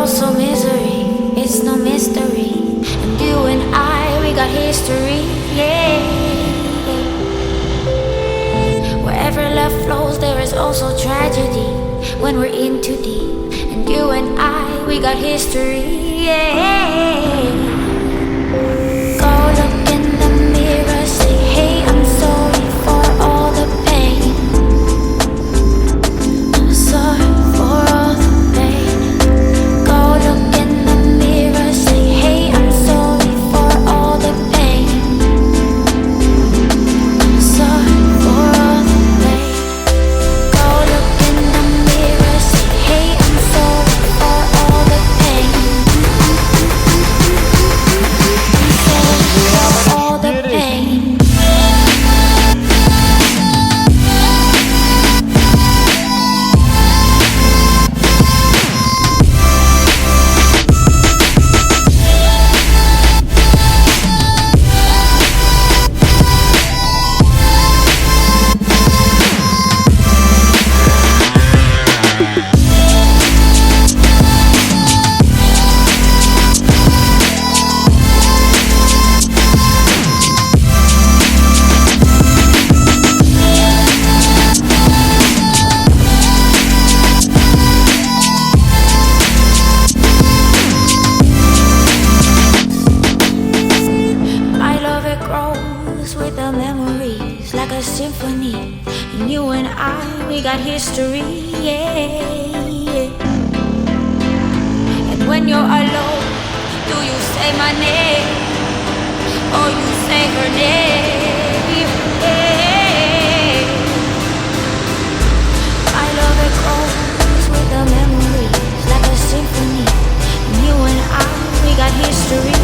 also misery, it's no mystery. And you and I, we got history, yeah. Wherever love flows, there is also tragedy when we're in too deep. And you and I, we got history, yeah. Go look in the mirror, say, hey, I'm sorry for all the pain. I'm sorry for all the pain. Go look in the mirror, say, hey, I'm sorry for all the pain. I'm sorry for all the pain. Go look in the mirror, say, hey, I'm sorry for all the pain. I'm sorry for all the pain. With the memories like a symphony, and you and I, we got history, yeah. And when you're alone, do you say my name or you say her name? Yeah. My love, it grows with the memories like a symphony, and you and I, we got history.